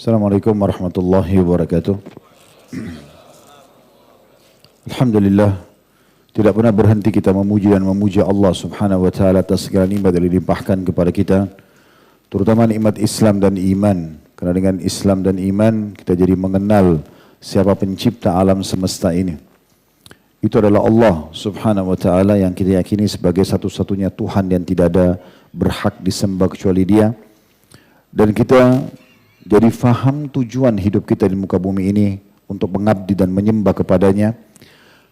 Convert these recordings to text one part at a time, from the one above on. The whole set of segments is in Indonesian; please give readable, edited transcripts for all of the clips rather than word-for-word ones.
Assalamualaikum warahmatullahi wabarakatuh. Alhamdulillah, tidak pernah berhenti kita memuji dan memuja Allah subhanahu wa ta'ala atas segala nikmat yang dilimpahkan kepada kita, terutama nikmat Islam dan iman. Karena dengan Islam dan iman kita jadi mengenal siapa pencipta alam semesta ini. Itu adalah Allah subhanahu wa ta'ala yang kita yakini sebagai satu-satunya Tuhan yang tidak ada berhak disembah kecuali Dia. Dan kita jadi faham tujuan hidup kita di muka bumi ini untuk mengabdi dan menyembah kepadanya.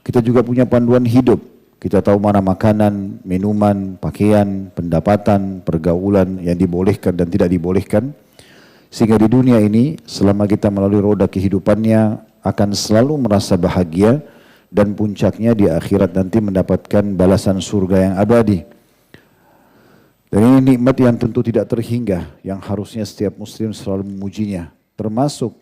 Kita juga punya panduan hidup. Kita tahu mana makanan, minuman, pakaian, pendapatan, pergaulan yang dibolehkan dan tidak dibolehkan. Sehingga di dunia ini selama kita melalui roda kehidupannya akan selalu merasa bahagia dan puncaknya di akhirat nanti mendapatkan balasan surga yang abadi. Dan ini nikmat yang tentu tidak terhingga, yang harusnya setiap muslim selalu memujinya. Termasuk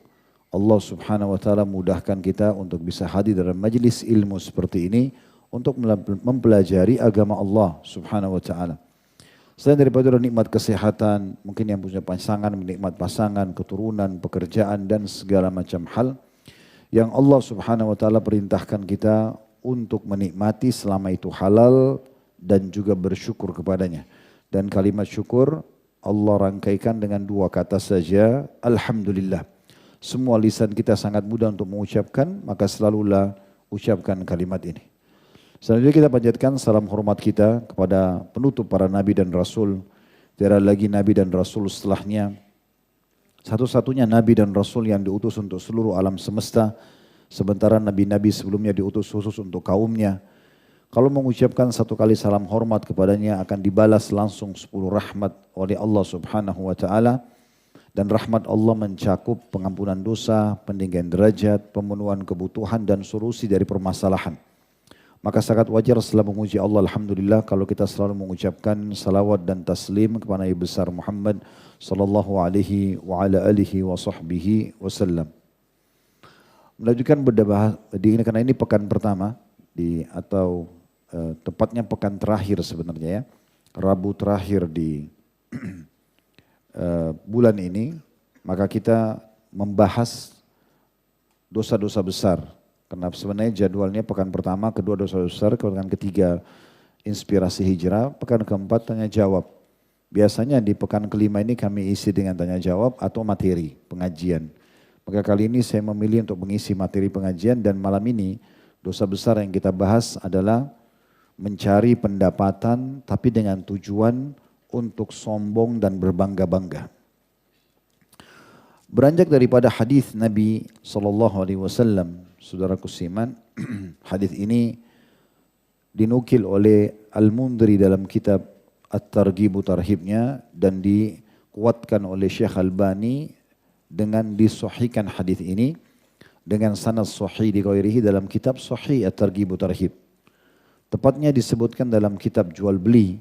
Allah subhanahu wa ta'ala mudahkan kita untuk bisa hadir dalam majlis ilmu seperti ini untuk mempelajari agama Allah subhanahu wa ta'ala. Selain daripada nikmat kesehatan, mungkin yang punya pasangan, nikmat pasangan, keturunan, pekerjaan dan segala macam hal yang Allah subhanahu wa ta'ala perintahkan kita untuk menikmati selama itu halal dan juga bersyukur kepadanya. Dan kalimat syukur Allah rangkaikan dengan dua kata saja, Alhamdulillah. Semua lisan kita sangat mudah untuk mengucapkan, maka selalulah ucapkan kalimat ini. Selanjutnya kita panjatkan salam hormat kita kepada penutup para nabi dan rasul. Tiada lagi nabi dan rasul setelahnya. Satu-satunya nabi dan rasul yang diutus untuk seluruh alam semesta. Sementara nabi-nabi sebelumnya diutus khusus untuk kaumnya. Kalau mengucapkan satu kali salam hormat kepadanya akan dibalas langsung 10 rahmat oleh Allah subhanahu wa ta'ala. Dan rahmat Allah mencakup pengampunan dosa, peninggian derajat, pemenuhan kebutuhan dan solusi dari permasalahan. Maka sangat wajar setelah memuji Allah Alhamdulillah kalau kita selalu mengucapkan salawat dan taslim kepada Nabi besar Muhammad sallallahu alaihi wa ala alihi wa sahbihi wasallam. Melanjutkan karena ini pekan pertama atau tepatnya pekan terakhir sebenarnya ya, Rabu terakhir di bulan ini, maka kita membahas dosa-dosa besar. Karena sebenarnya jadwalnya pekan pertama, kedua dosa besar, pekan ketiga inspirasi hijrah, pekan keempat tanya jawab. Biasanya di pekan kelima ini kami isi dengan tanya jawab atau materi pengajian. Maka kali ini saya memilih untuk mengisi materi pengajian dan malam ini dosa besar yang kita bahas adalah mencari pendapatan tapi dengan tujuan untuk sombong dan berbangga-bangga. Beranjak daripada hadis Nabi SAW, saudaraku siman, hadis ini dinukil oleh Al-Mundhiri dalam kitab At-Targhib Tarhibnya dan dikuatkan oleh Syekh Albani dengan disahihkan hadis ini dengan sanad sahih di ghairihi dalam kitab Sahih At-Targhib Tarhib. Tepatnya disebutkan dalam kitab jual beli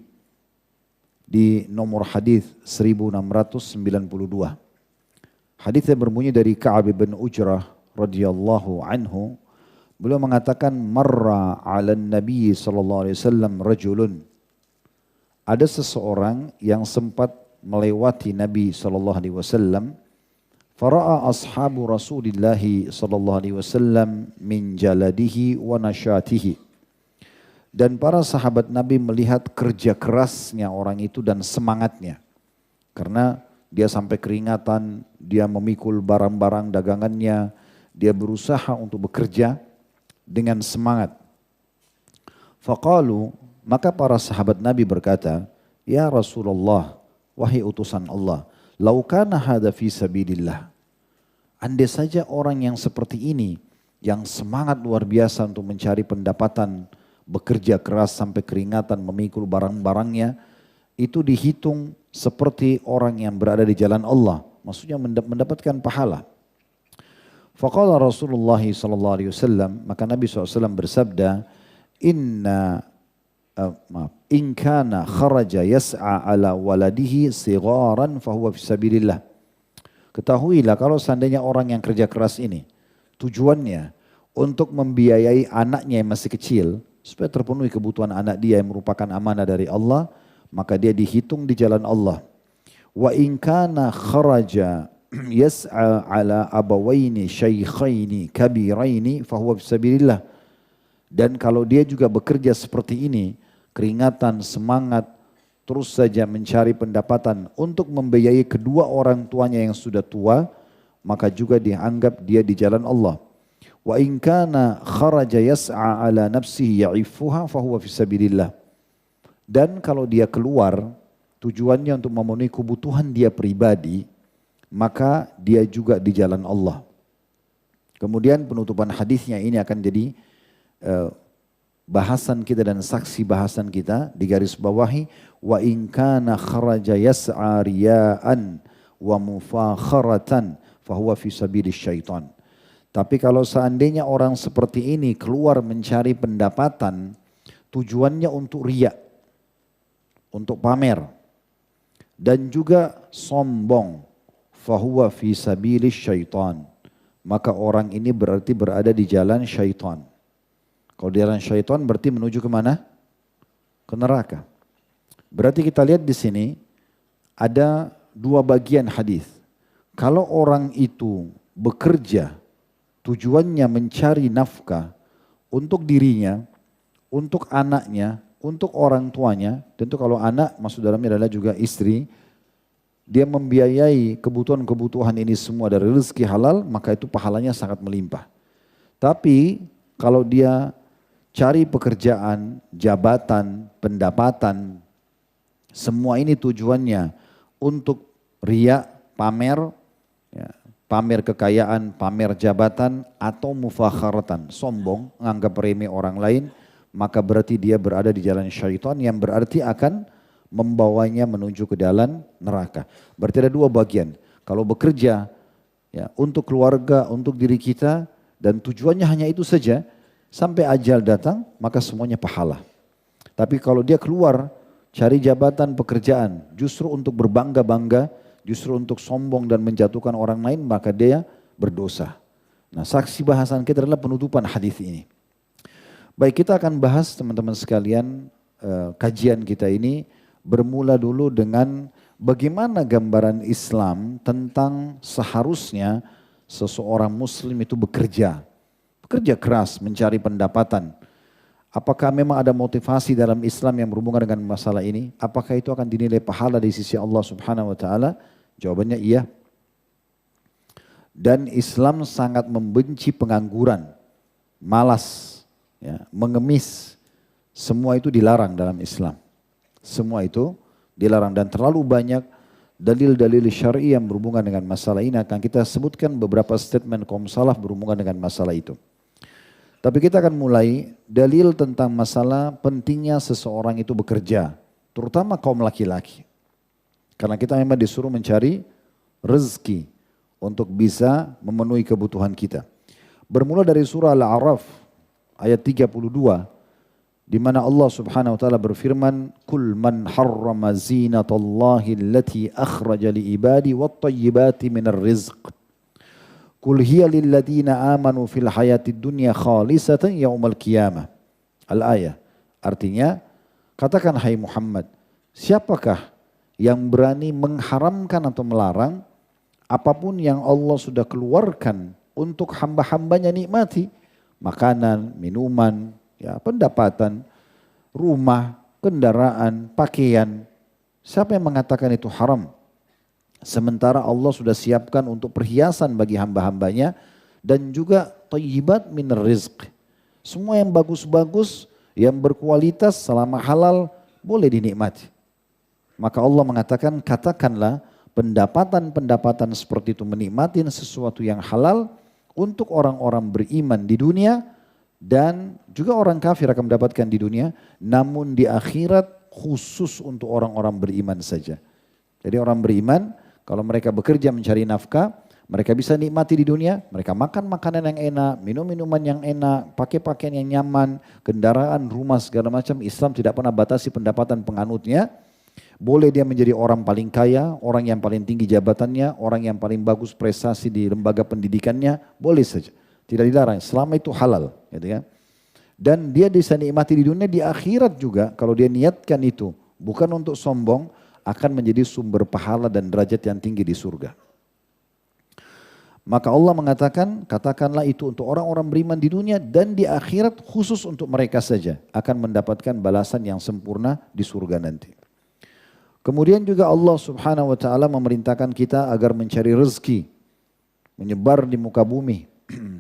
di nomor hadis 1692. Hadis yang berbunyi dari Ka'ab bin Ujrah radhiyallahu anhu, beliau mengatakan marra 'ala Nabi sallallahu alaihi wasallam rajulun. Ada seseorang yang sempat melewati Nabi sallallahu alaihi wasallam, fara'a ashabu Rasulillah sallallahu alaihi wasallam min jaladihi wa nasyatihi. Dan para sahabat Nabi melihat kerja kerasnya orang itu dan semangatnya. Karena dia sampai keringatan, dia memikul barang-barang dagangannya, dia berusaha untuk bekerja dengan semangat. Faqalu, maka para sahabat Nabi berkata, Ya Rasulullah, wahai utusan Allah, lau kana hadha fi sabilillah. Andai saja orang yang seperti ini, yang semangat luar biasa untuk mencari pendapatan, bekerja keras sampai keringatan memikul barang-barangnya, itu dihitung seperti orang yang berada di jalan Allah. Maksudnya mendapatkan pahala. Faqala Rasulullah SAW, maka Nabi SAW bersabda, in kana kharaja yas'a ala waladihi sigharan fahuwa fisabilillah. Ketahuilah kalau seandainya orang yang kerja keras ini, tujuannya untuk membiayai anaknya yang masih kecil, supaya terpenuhi kebutuhan anak dia yang merupakan amanah dari Allah, maka dia dihitung di jalan Allah. Wa in kana kharaja yas'a ala abawaini syaikhaini kabiraini fahuwa fisabilillah. Dan kalau dia juga bekerja seperti ini, keringatan, semangat, terus saja mencari pendapatan untuk membiayai kedua orang tuanya yang sudah tua, maka juga dianggap dia di jalan Allah. Wa in kana kharaja yas'a ala nafsihi ya'ifuha fahuwa fisabilillah. Dan kalau dia keluar tujuannya untuk memenuhi kebutuhan dia pribadi, maka dia juga di jalan Allah. Kemudian penutupan hadisnya ini akan jadi bahasan kita dan saksi bahasan kita, di garis bawahi, wa in kana kharaja yas'a riya'an wa mufakharatan fahuwa fi sabilis syaitan. Tapi kalau seandainya orang seperti ini keluar mencari pendapatan tujuannya untuk riya, untuk pamer, dan juga sombong, fahuwa fi sabilis syaitan, maka orang ini berarti berada di jalan syaitan. Kalau di jalan syaitan berarti menuju kemana? Ke neraka. Berarti kita lihat di sini ada dua bagian hadis. Kalau orang itu bekerja tujuannya mencari nafkah untuk dirinya, untuk anaknya, untuk orang tuanya, tentu kalau anak masuk dalamnya adalah juga istri, dia membiayai kebutuhan-kebutuhan ini semua dari rezeki halal, maka itu pahalanya sangat melimpah. Tapi kalau dia cari pekerjaan, jabatan, pendapatan, semua ini tujuannya untuk riya, pamer, ya, pamer kekayaan, pamer jabatan, atau mufakharatan, sombong, menganggap remeh orang lain, maka berarti dia berada di jalan syaitan yang berarti akan membawanya menuju ke dalam neraka. Berarti ada dua bagian. Kalau bekerja ya, untuk keluarga, untuk diri kita, dan tujuannya hanya itu saja, sampai ajal datang, maka semuanya pahala. Tapi kalau dia keluar, cari jabatan, pekerjaan, justru untuk berbangga-bangga, justru untuk sombong dan menjatuhkan orang lain, maka dia berdosa. Nah, saksi bahasan kita adalah penutupan hadis ini. Baik, kita akan bahas teman-teman sekalian, kajian kita ini bermula dulu dengan bagaimana gambaran Islam tentang seharusnya seseorang muslim itu bekerja keras mencari pendapatan. Apakah memang ada motivasi dalam Islam yang berhubungan dengan masalah ini? Apakah itu akan dinilai pahala di sisi Allah Subhanahu wa taala? Jawabannya iya. Dan Islam sangat membenci pengangguran, malas, ya, mengemis. Semua itu dilarang dalam Islam. Semua itu dilarang, dan terlalu banyak dalil-dalil syar'i yang berhubungan dengan masalah ini. Akan kita sebutkan beberapa statement kaum salaf berhubungan dengan masalah itu. Tapi kita akan mulai dalil tentang masalah pentingnya seseorang itu bekerja, terutama kaum laki-laki. Karena kita memang disuruh mencari rezeki untuk bisa memenuhi kebutuhan kita. Bermula dari surah Al-A'raf ayat 32, di mana Allah Subhanahu wa taala berfirman, "Kul man harrama zinatallahi allati akhraja li ibadi wat thayyibati minar rizq. Kul hiya lil ladzina amanu fil hayatid dunya khalisatan yaumal qiyamah." Al-ayah. Artinya, katakan hai Muhammad, siapakah yang berani mengharamkan atau melarang apapun yang Allah sudah keluarkan untuk hamba-hambanya nikmati, makanan, minuman, ya, pendapatan, rumah, kendaraan, pakaian. Siapa yang mengatakan itu haram? Sementara Allah sudah siapkan untuk perhiasan bagi hamba-hambanya dan juga thayyibat minar rizq. Semua yang bagus-bagus, yang berkualitas selama halal boleh dinikmati. Maka Allah mengatakan, katakanlah pendapatan-pendapatan seperti itu menikmati sesuatu yang halal untuk orang-orang beriman di dunia, dan juga orang kafir akan mendapatkan di dunia, namun di akhirat khusus untuk orang-orang beriman saja. Jadi orang beriman kalau mereka bekerja mencari nafkah, mereka bisa nikmati di dunia, mereka makan makanan yang enak, minum minuman yang enak, pakai pakaian yang nyaman, kendaraan, rumah, segala macam. Islam tidak pernah batasi pendapatan penganutnya. Boleh dia menjadi orang paling kaya, orang yang paling tinggi jabatannya, orang yang paling bagus prestasi di lembaga pendidikannya, boleh saja. Tidak dilarang, selama itu halal. Gitu kan? Dan dia bisa nikmati di dunia, di akhirat juga kalau dia niatkan itu. Bukan untuk sombong, akan menjadi sumber pahala dan derajat yang tinggi di surga. Maka Allah mengatakan, katakanlah itu untuk orang-orang beriman di dunia dan di akhirat khusus untuk mereka saja akan mendapatkan balasan yang sempurna di surga nanti. Kemudian juga Allah Subhanahu wa taala memerintahkan kita agar mencari rezeki, menyebar di muka bumi,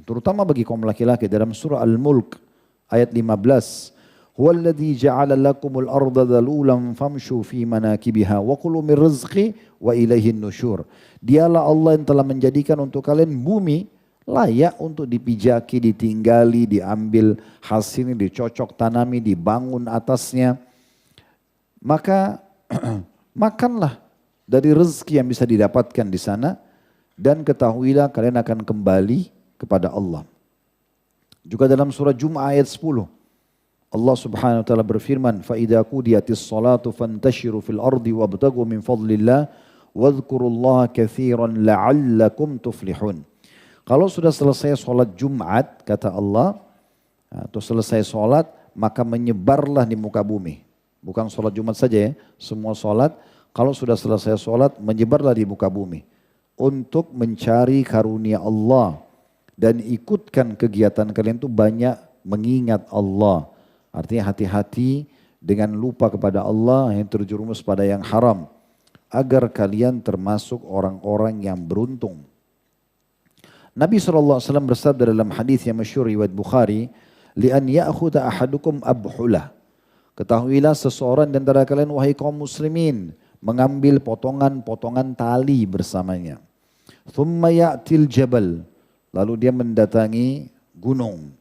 terutama bagi kaum laki-laki dalam surah Al-Mulk ayat 15. Huwallazi ja'ala lakumul arda dhalulan famshu fi manakibiha wa kulu min rizqi wa ilaihin nusyur. Dialah Allah yang telah menjadikan untuk kalian bumi layak untuk dipijaki, ditinggali, diambil hasilnya, dicocok tanami, dibangun atasnya. Maka makanlah dari rezeki yang bisa didapatkan di sana dan ketahuilah kalian akan kembali kepada Allah. Juga dalam surah Jum'ah ayat 10. Allah Subhanahu wa taala berfirman, "Fa idza qudiyatis salatu fantashiru fil ardi wabtaghu min fadlillah wadhkurullaha katsiran la'allakum tuflihun." Kalau sudah selesai salat Jumat, kata Allah, atau selesai salat, maka menyebarlah di muka bumi. Bukan salat Jumat saja ya, semua salat. Kalau sudah selesai salat, menyebarlah di muka bumi untuk mencari karunia Allah dan ikutkan kegiatan kalian itu banyak mengingat Allah. Artinya hati-hati dengan lupa kepada Allah yang terjerumus pada yang haram. Agar kalian termasuk orang-orang yang beruntung. Nabi SAW bersabda dalam hadis yang masyhur riwayat Bukhari, "Li'an ya'khudha ahadukum abhulah." Ketahuilah seseorang di antara kalian wahai kaum muslimin mengambil potongan-potongan tali bersamanya. Thumma ya'til jabal. Lalu dia mendatangi gunung.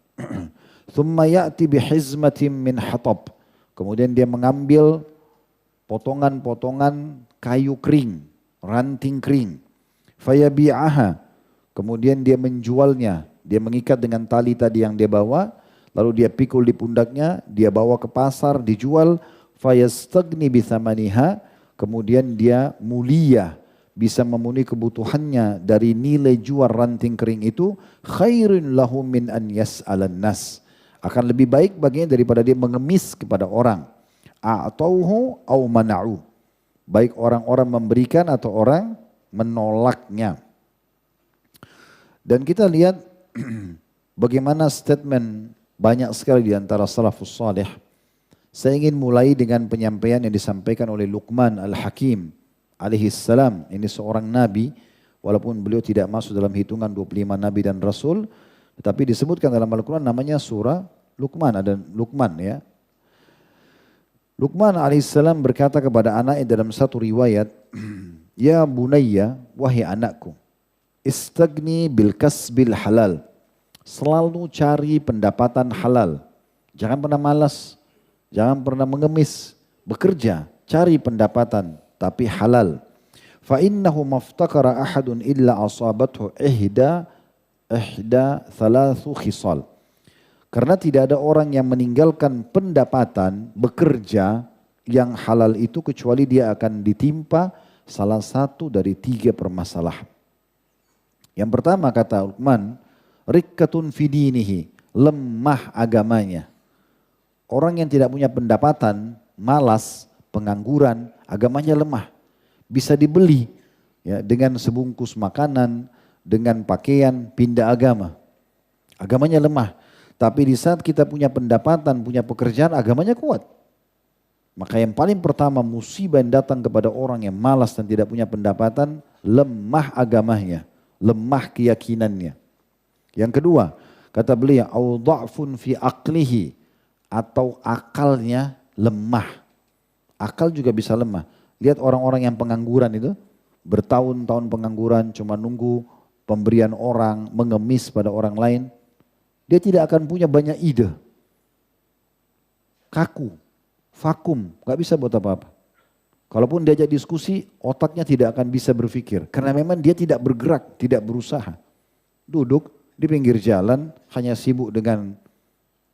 Thumma ya'ti bihizmatin min hatab. Kemudian dia mengambil potongan-potongan kayu kering, ranting kering. Fayabi'aha. Kemudian dia menjualnya. Dia mengikat dengan tali tadi yang dia bawa. Lalu dia pikul di pundaknya. Dia bawa ke pasar, dijual. Fayastagni bithamaniha. Kemudian dia mulia. Bisa memenuhi kebutuhannya dari nilai jual ranting kering itu. Khairun lahu min an yas'alan nas. Akan lebih baik baginya daripada dia mengemis kepada orang. A'tauhu au mana'u. Baik orang-orang memberikan atau orang menolaknya. Dan kita lihat bagaimana statement banyak sekali di antara salafus salih. Saya ingin mulai dengan penyampaian yang disampaikan oleh Luqman Al-Hakim alaihissalam. Ini seorang nabi, walaupun beliau tidak masuk dalam hitungan 25 nabi dan rasul. Tetapi disebutkan dalam Al-Quran namanya surah Luqman, ada Luqman ya. Luqman alaihissalam berkata kepada anaknya dalam satu riwayat, "Ya bunayya, wahai anakku, istagni bil kasbil halal." Selalu cari pendapatan halal. Jangan pernah malas, jangan pernah mengemis. Bekerja, cari pendapatan, tapi halal. Fa innahu maftakara ahadun illa asabathu ihda thalathu khisal. Karena tidak ada orang yang meninggalkan pendapatan bekerja yang halal itu kecuali dia akan ditimpa salah satu dari 3 permasalahan. Yang pertama kata Luqman, rikkatun fidinihi, lemah agamanya. Orang yang tidak punya pendapatan, malas, pengangguran, agamanya lemah. Bisa dibeli ya, dengan sebungkus makanan, dengan pakaian, pindah agama. Agamanya lemah. Tapi di saat kita punya pendapatan, punya pekerjaan, agamanya kuat. Maka yang paling pertama musibah yang datang kepada orang yang malas dan tidak punya pendapatan, lemah agamanya, lemah keyakinannya. Yang kedua, kata beliau, au dha'fun fi aqlihi, atau akalnya lemah. Akal juga bisa lemah. Lihat orang-orang yang pengangguran itu, bertahun-tahun pengangguran, cuma nunggu pemberian orang, mengemis pada orang lain. Dia tidak akan punya banyak ide. Kaku, vakum, gak bisa buat apa-apa. Kalaupun diajak diskusi, otaknya tidak akan bisa berpikir. Karena memang dia tidak bergerak, tidak berusaha. Duduk di pinggir jalan, hanya sibuk dengan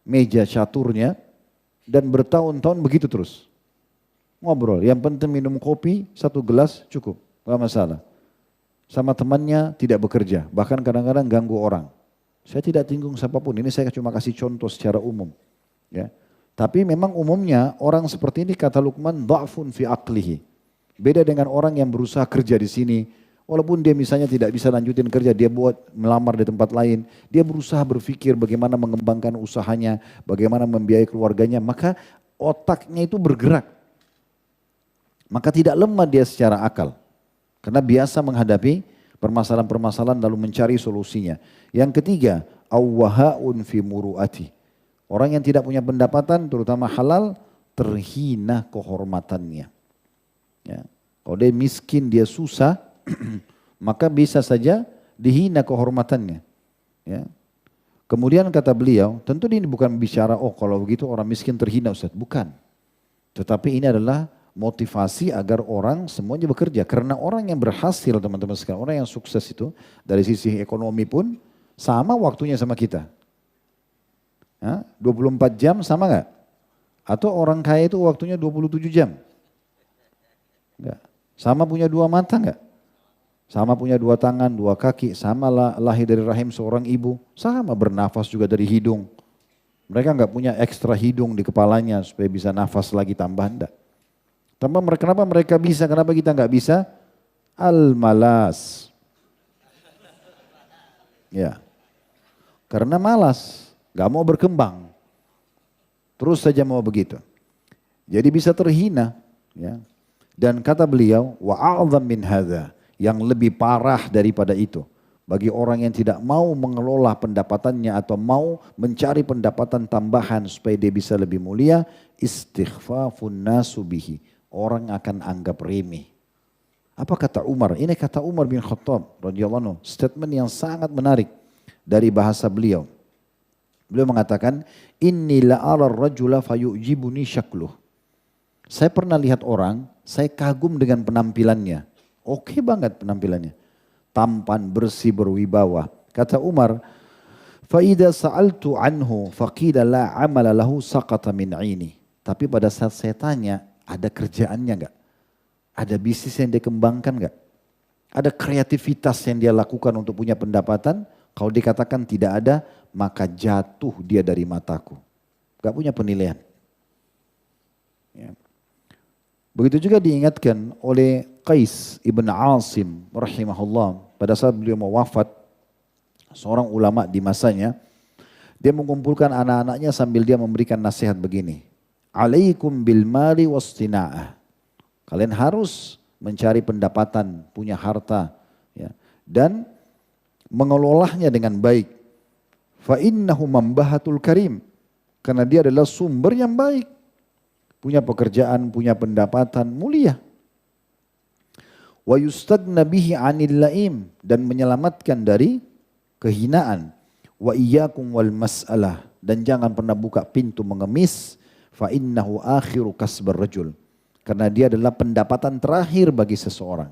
meja caturnya, dan bertahun-tahun begitu terus. Ngobrol, yang penting minum kopi, 1 gelas cukup, gak masalah. Sama temannya tidak bekerja, bahkan kadang-kadang ganggu orang. Saya tidak tinggung siapapun, ini saya cuma kasih contoh secara umum. Ya. Tapi memang umumnya orang seperti ini kata Luqman, dha'fun fi aqlihi. Beda dengan orang yang berusaha kerja di sini, Walaupun dia misalnya tidak bisa lanjutin kerja, dia buat melamar di tempat lain. Dia berusaha berpikir bagaimana mengembangkan usahanya, bagaimana membiayai keluarganya. Maka otaknya itu bergerak. Maka tidak lemah dia secara akal. Karena biasa menghadapi permasalahan-permasalahan lalu mencari solusinya. Yang ketiga, awwahaun fi muru'ati. Orang yang tidak punya pendapatan, terutama halal, terhina kehormatannya. Ya. Kalau dia miskin, dia susah, maka bisa saja dihina kehormatannya. Ya. Kemudian kata beliau, tentu ini bukan bicara, oh kalau begitu orang miskin terhina Ustaz. Bukan. Tetapi ini adalah motivasi agar orang semuanya bekerja. Karena orang yang berhasil teman-teman sekalian, orang yang sukses itu dari sisi ekonomi pun sama waktunya sama kita. Ya, 24 jam sama nggak? Atau orang kaya itu waktunya 27 jam? Enggak. Sama punya dua mata nggak? Sama punya dua tangan, dua kaki, sama lahir dari rahim seorang ibu, sama bernafas juga dari hidung. Mereka nggak punya ekstra hidung di kepalanya supaya bisa nafas lagi tambahan, enggak. Kenapa mereka bisa, kenapa kita nggak bisa? Al-malas. Ya, karena malas, nggak mau berkembang, terus saja mau begitu. Jadi bisa terhina. Ya. Dan kata beliau, wa a'zam min hadza. Yang lebih parah daripada itu. Bagi orang yang tidak mau mengelola pendapatannya atau mau mencari pendapatan tambahan supaya dia bisa lebih mulia, istighfafun nasu bihi. Orang akan anggap remeh. Apa kata Umar? Ini kata Umar bin Khattab radhiyallahu anhu, statement yang sangat menarik dari bahasa beliau. Beliau mengatakan, inni la'ara ar-rajula fayu'jibuni syakluh. Saya pernah lihat orang, saya kagum dengan penampilannya. Oke banget penampilannya. Tampan, bersih, berwibawa. Kata Umar, فَإِذَا سَأَلْتُ عَنْهُ فَقِيلَ لَا عَمَلَ لَهُ سَقَطَ مِنْ عِينِ. Tapi pada saat saya tanya, ada kerjaannya enggak? Ada bisnis yang dia kembangkan enggak? Ada kreativitas yang dia lakukan untuk punya pendapatan? Kalau dikatakan tidak ada, maka jatuh dia dari mataku. Enggak punya penilaian. Ya. Begitu juga diingatkan oleh Qais ibn Asim rahimahullah pada saat beliau mau wafat, seorang ulama di masanya, dia mengumpulkan anak-anaknya sambil dia memberikan nasihat begini. Alaikum bil mali wastina'ah. Kalian harus mencari pendapatan, punya harta, ya, dan mengelolanya dengan baik. Fa innahu mambahatul karim. Karena dia adalah sumber yang baik. Punya pekerjaan, punya pendapatan, mulia. Wa yustagna bihi 'anil laim, dan menyelamatkan dari kehinaan. Wa iyyakum wal mas'alah, dan jangan pernah buka pintu mengemis, fa innahu akhiru kasbar rajul. Karena dia adalah pendapatan terakhir bagi seseorang.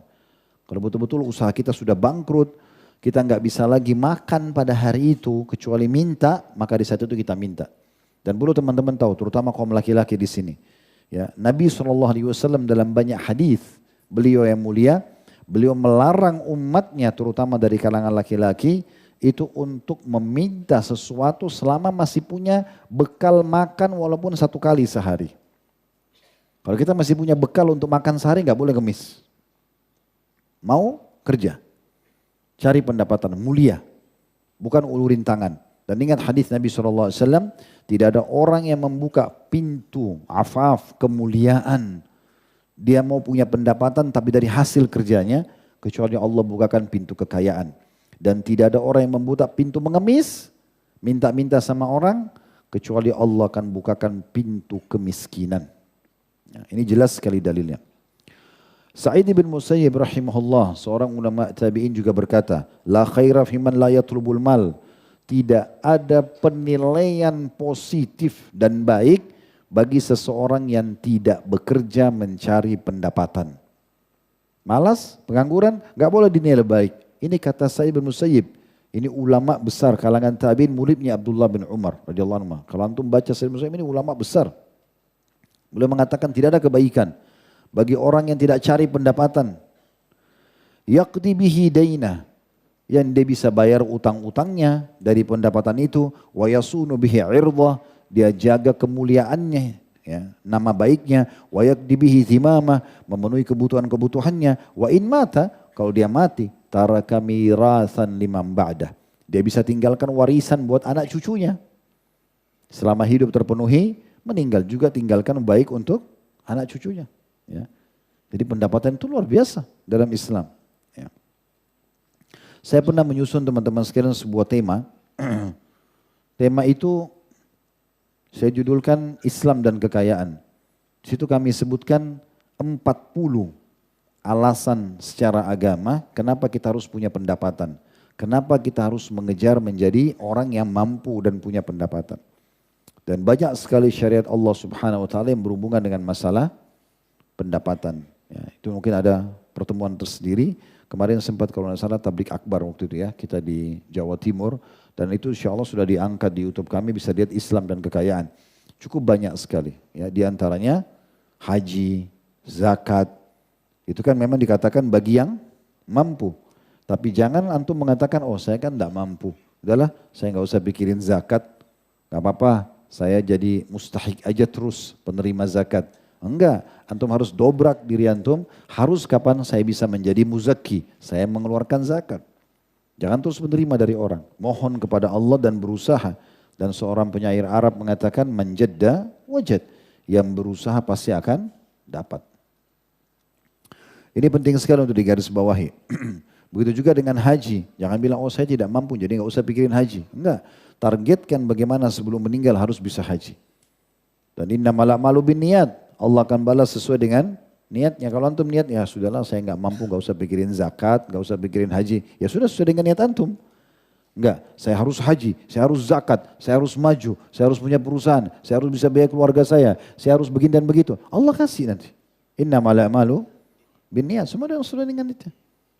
Kalau betul-betul usaha kita sudah bangkrut, kita nggak bisa lagi makan pada hari itu kecuali minta, maka di saat itu kita minta. Dan perlu teman-teman tahu, terutama kaum laki-laki di sini. Ya, Nabi SAW dalam banyak hadis, beliau yang mulia, beliau melarang umatnya terutama dari kalangan laki-laki itu untuk meminta sesuatu selama masih punya bekal makan walaupun satu kali sehari. Kalau kita masih punya bekal untuk makan sehari nggak boleh ngemis. Mau kerja, cari pendapatan mulia, bukan ulurin tangan. Dan ingat hadis Nabi SAW, tidak ada orang yang membuka pintu afaf, kemuliaan. Dia mau punya pendapatan tapi dari hasil kerjanya, kecuali Allah bukakan pintu kekayaan. Dan tidak ada orang yang membuka pintu mengemis, minta-minta sama orang, kecuali Allah akan bukakan pintu kemiskinan. Ya, ini jelas sekali dalilnya. Sa'id bin Musayyib rahimahullah, seorang ulama tabi'in juga berkata, la khaira fiman la yatlubul mal. Tidak ada penilaian positif dan baik bagi seseorang yang tidak bekerja mencari pendapatan. Malas, pengangguran, gak boleh dinilai baik. Ini kata Sa'id bin Musayyib. Ini ulama besar kalangan tabi'in, muridnya Abdullah bin Umar radhiyallahu anhu. Kalau antum baca Sa'id bin Musayyib, ini ulama besar. Beliau mengatakan tidak ada kebaikan bagi orang yang tidak cari pendapatan. Yaqdi bihi dainah, yang dia bisa bayar utang-utangnya dari pendapatan itu. Wa yasunu bihi irdah, dia jaga kemuliaannya, ya, nama baiknya. Wa yaqdi bihi thimamah, memenuhi kebutuhan-kebutuhannya. Wa in mata, Kalau dia mati, taraka mirathan liman ba'dah. Dia bisa tinggalkan warisan buat anak cucunya. Selama hidup terpenuhi, meninggal juga tinggalkan baik untuk anak cucunya. Ya. Jadi pendapatan itu luar biasa dalam Islam. Ya. Saya pernah menyusun teman-teman sekalian sebuah tema. Tema itu saya judulkan Islam dan Kekayaan. Di situ kami sebutkan 40 alasan secara agama kenapa kita harus punya pendapatan. Kenapa kita harus mengejar menjadi orang yang mampu dan punya pendapatan. Dan banyak sekali syariat Allah Subhanahu wa taala yang berhubungan dengan masalah pendapatan. Ya, itu mungkin ada pertemuan tersendiri. Kemarin sempat kalau tidak salah tablik akbar waktu itu ya, kita di Jawa Timur. Dan itu insya Allah sudah diangkat di YouTube kami, bisa lihat Islam dan Kekayaan. Cukup banyak sekali. Ya, di antaranya haji, zakat, itu kan memang dikatakan bagi yang mampu. Tapi jangan antum mengatakan, oh saya kan tidak mampu. Udahlah, saya nggak usah pikirin zakat, nggak apa-apa. Saya jadi mustahik aja terus penerima zakat. Enggak, antum harus dobrak diri antum. Harus kapan saya bisa menjadi muzaki, saya mengeluarkan zakat. Jangan terus menerima dari orang. Mohon kepada Allah dan berusaha. Dan seorang penyair Arab mengatakan, manjadda wajad. Yang berusaha pasti akan dapat. Ini penting sekali untuk digarisbawahi. Begitu juga dengan haji. Jangan bilang, oh saya tidak mampu jadi nggak usah pikirin haji. Enggak, targetkan bagaimana sebelum meninggal harus bisa haji. Dan innamal a'malu binniyat. Allah akan balas sesuai dengan niatnya. Kalau antum niat, ya sudahlah saya nggak mampu, nggak usah pikirin zakat, nggak usah pikirin haji. Ya sudah sesuai dengan niat antum. Enggak, saya harus haji, saya harus zakat, saya harus maju, saya harus punya perusahaan, saya harus bisa biaya keluarga saya harus begini dan begitu. Allah kasih nanti. Innamal a'malu binniyat. Semua yang sudah dengan itu.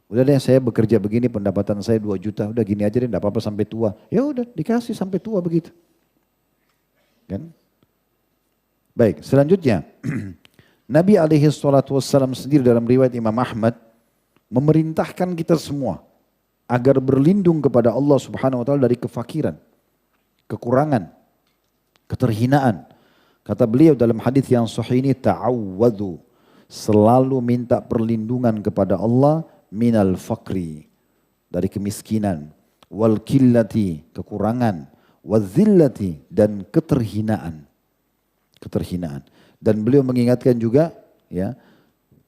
Udah deh saya bekerja begini pendapatan saya 2 juta. Udah gini aja deh enggak apa-apa sampai tua. Ya udah dikasih sampai tua begitu. Kan? Baik, selanjutnya. Nabi SAW sendiri dalam riwayat Imam Ahmad memerintahkan kita semua agar berlindung kepada Allah Subhanahu wa taala dari kefakiran, kekurangan, keterhinaan. Kata beliau dalam hadis yang sahih ini, ta'awwadhu, selalu minta perlindungan kepada Allah minal fakri, dari kemiskinan, wal killati, kekurangan, wadzillati, dan keterhinaan. Dan beliau mengingatkan juga ya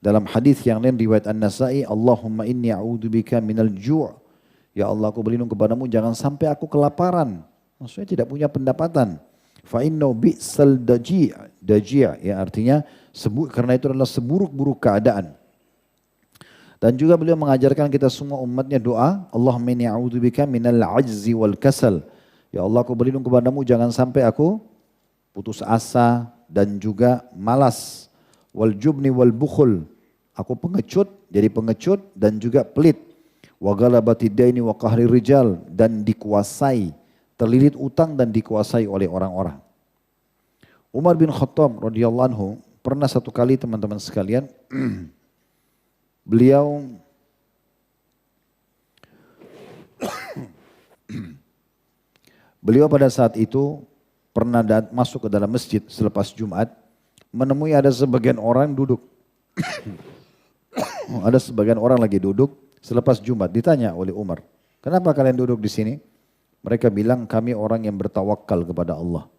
dalam hadis yang lain riwayat An-Nasa'i, Allahumma inni a'udzubika minal ju'. Ya Allah, aku berlindung kepadamu jangan sampai aku kelaparan. Maksudnya tidak punya pendapatan. Fa innahu bi'sal daji', ya artinya karena itu adalah seburuk-buruk keadaan. Dan juga beliau mengajarkan kita semua umatnya doa, Allahumma inni a'udzubika minal ajzi wal kasal. Ya Allah, aku berlindung kepadamu jangan sampai aku putus asa dan juga malas. Wal jubni wal bukhul, aku pengecut, jadi pengecut dan juga pelit. Wa ghalabati daini wa qahri rijal, dan dikuasai, terlilit utang dan dikuasai oleh orang-orang. Umar bin Khattab radhiyallahu anhu pernah satu kali teman-teman sekalian beliau pada saat itu pernah masuk ke dalam masjid selepas Jumat, menemui ada sebagian orang duduk. Ada sebagian orang lagi duduk selepas Jumat, ditanya oleh Umar, kenapa kalian duduk di sini? Mereka bilang, kami orang yang bertawakal kepada Allah.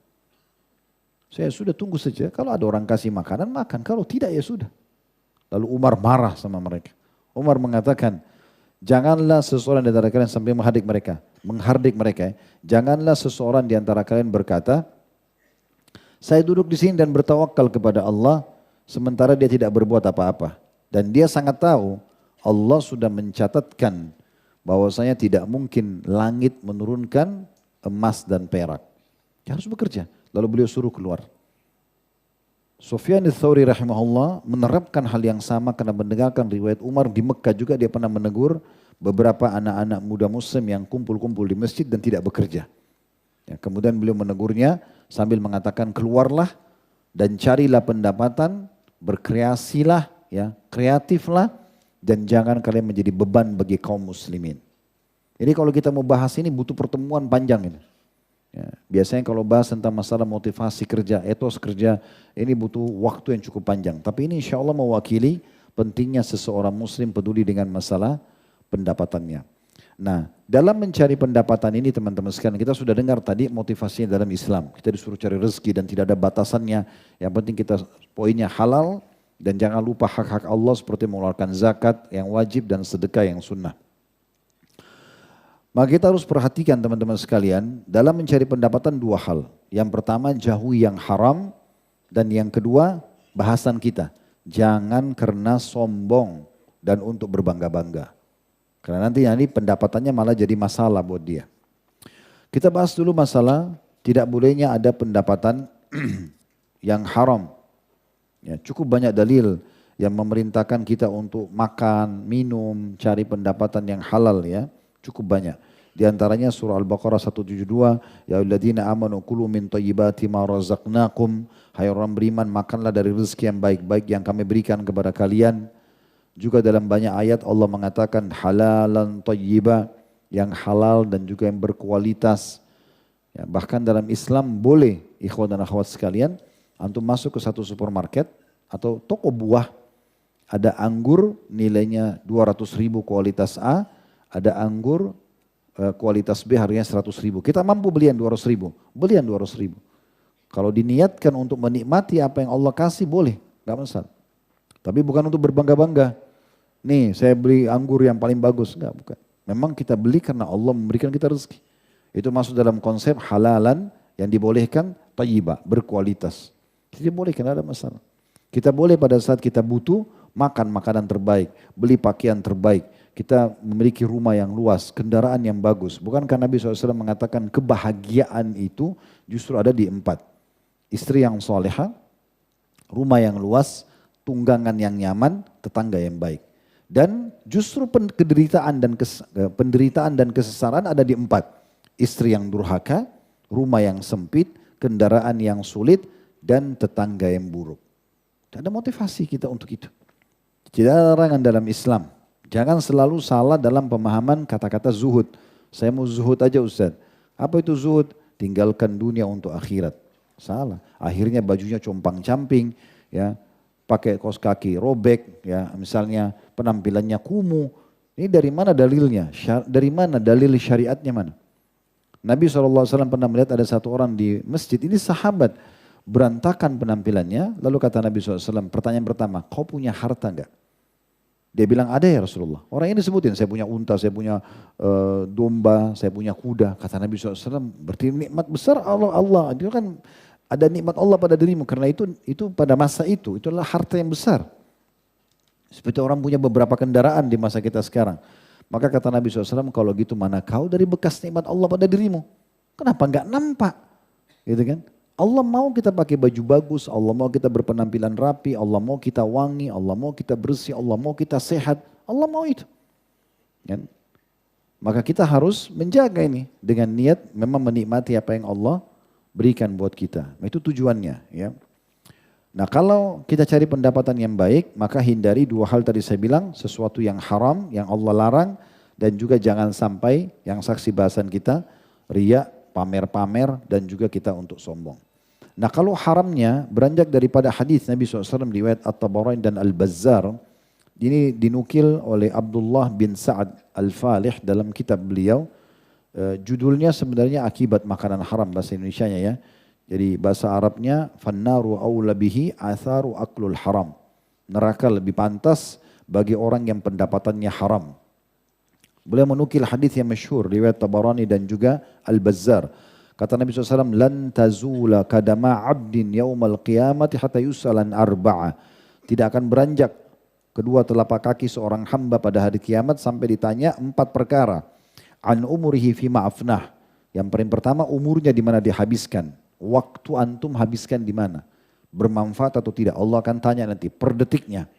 Saya sudah tunggu saja, kalau ada orang kasih makanan, makan. Kalau tidak ya sudah. Lalu Umar marah sama mereka. Umar mengatakan, janganlah seseorang di antara kalian sampai menghardik mereka. Janganlah seseorang di antara kalian berkata, saya duduk di sini dan bertawakal kepada Allah, sementara dia tidak berbuat apa-apa. Dan dia sangat tahu, Allah sudah mencatatkan bahwasanya tidak mungkin langit menurunkan emas dan perak. Dia harus bekerja. Lalu beliau suruh keluar. Sufyan ats-Tsauri rahimahullah menerapkan hal yang sama karena mendengarkan riwayat Umar di Mekah juga dia pernah menegur beberapa anak-anak muda muslim yang kumpul-kumpul di masjid dan tidak bekerja. Ya, kemudian beliau menegurnya sambil mengatakan keluarlah dan carilah pendapatan, berkreasilah, ya, kreatiflah dan jangan kalian menjadi beban bagi kaum muslimin. Jadi kalau kita mau bahas ini butuh pertemuan panjang ini. Ya, biasanya kalau bahas tentang masalah motivasi kerja, etos kerja, ini butuh waktu yang cukup panjang. Tapi ini insya Allah mewakili pentingnya seseorang muslim peduli dengan masalah pendapatannya. Nah, dalam mencari pendapatan ini teman-teman sekalian, kita sudah dengar tadi motivasinya dalam Islam. Kita disuruh cari rezeki dan tidak ada batasannya. Yang penting kita poinnya halal dan jangan lupa hak-hak Allah seperti mengeluarkan zakat yang wajib dan sedekah yang sunnah. Maka kita harus perhatikan teman-teman sekalian, dalam mencari pendapatan dua hal. Yang pertama jauhi yang haram dan yang kedua bahasan kita. Jangan karena sombong dan untuk berbangga-bangga. Karena nanti pendapatannya malah jadi masalah buat dia. Kita bahas dulu masalah tidak bolehnya ada pendapatan yang haram. Ya, cukup banyak dalil yang memerintahkan kita untuk makan, minum, cari pendapatan yang halal ya. Cukup banyak. Di antaranya surah Al-Baqarah 172, ya ayyuhalladzina amanu kulu min thayyibati ma razaqnakum. Hai orang beriman, makanlah dari rezeki yang baik-baik yang kami berikan kepada kalian. Juga dalam banyak ayat Allah mengatakan halalan thayyiba, yang halal dan juga yang berkualitas. Ya, bahkan dalam Islam boleh ikhwan dan akhwat sekalian, antum masuk ke satu supermarket atau toko buah, ada anggur nilainya 200.000 kualitas A, ada anggur kualitas B harganya 100.000. Kita mampu beli yang 200.000, beli yang 200.000. Kalau diniatkan untuk menikmati apa yang Allah kasih boleh, gak masalah. Tapi bukan untuk berbangga-bangga. Nih saya beli anggur yang paling bagus, enggak, bukan. Memang kita beli karena Allah memberikan kita rezeki. Itu masuk dalam konsep halalan yang dibolehkan, thayyibah, berkualitas. Kita boleh, karena ada masalah. Kita boleh pada saat kita butuh makan makanan terbaik, beli pakaian terbaik. Kita memiliki rumah yang luas, kendaraan yang bagus. Bukankah Nabi SAW mengatakan kebahagiaan itu justru ada di 4. Istri yang soleha, rumah yang luas, tunggangan yang nyaman, tetangga yang baik. Dan justru penderitaan dan kesesaran ada di 4. Istri yang durhaka, rumah yang sempit, kendaraan yang sulit, dan tetangga yang buruk. Ada motivasi kita untuk itu. Tidak ada larangan dalam Islam. Jangan selalu salah dalam pemahaman kata-kata zuhud. Saya mau zuhud aja Ustaz. Apa itu zuhud? Tinggalkan dunia untuk akhirat. Salah. Akhirnya bajunya compang-camping, ya. Pakai kaos kaki robek, ya, misalnya penampilannya kumuh. Ini dari mana dalilnya? Dari mana dalil syariatnya mana? Nabi SAW pernah melihat ada satu orang di masjid, ini sahabat, berantakan penampilannya. Lalu kata Nabi SAW, pertanyaan pertama, kau punya harta enggak? Dia bilang ada ya Rasulullah. Orang ini disebutin, saya punya unta, saya punya domba, saya punya kuda. Kata Nabi SAW, berarti nikmat besar Allah. Itu kan ada nikmat Allah pada dirimu, karena itu pada masa itu adalah harta yang besar. Seperti orang punya beberapa kendaraan di masa kita sekarang. Maka kata Nabi SAW, kalau gitu mana kau dari bekas nikmat Allah pada dirimu? Kenapa enggak nampak? Gitu kan? Allah mau kita pakai baju bagus, Allah mau kita berpenampilan rapi, Allah mau kita wangi, Allah mau kita bersih, Allah mau kita sehat, Allah mau itu. Kan? Maka kita harus menjaga ini dengan niat memang menikmati apa yang Allah berikan buat kita. Itu tujuannya. Ya. Nah kalau kita cari pendapatan yang baik, maka hindari dua hal tadi saya bilang, sesuatu yang haram, yang Allah larang, dan juga jangan sampai yang saksi bahasan kita, riya, pamer-pamer, dan juga kita untuk sombong. Nah kalau haramnya beranjak daripada hadis Nabi SAW riwayat At-Tabarani dan Al-Bazzar, ini dinukil oleh Abdullah bin Sa'ad Al-Falih dalam kitab beliau. Judulnya sebenarnya akibat makanan haram bahasa Indonesianya ya. Jadi bahasa Arabnya fannaru aula bihi atharu aklul haram. Neraka lebih pantas bagi orang yang pendapatannya haram. Beliau menukil hadis yang masyhur riwayat Tabarani dan juga Al-Bazzar. Kata Nabi SAW, lan tazula kadama abdin yaumal qiyamati hatta yusalan arba'a. Tidak akan beranjak kedua telapak kaki seorang hamba pada hari kiamat sampai ditanya 4 perkara. An umurihi fima afnah. Yang paling pertama umurnya di mana dihabiskan. Waktu antum habiskan di mana? Bermanfaat atau tidak? Allah akan tanya nanti per detiknya.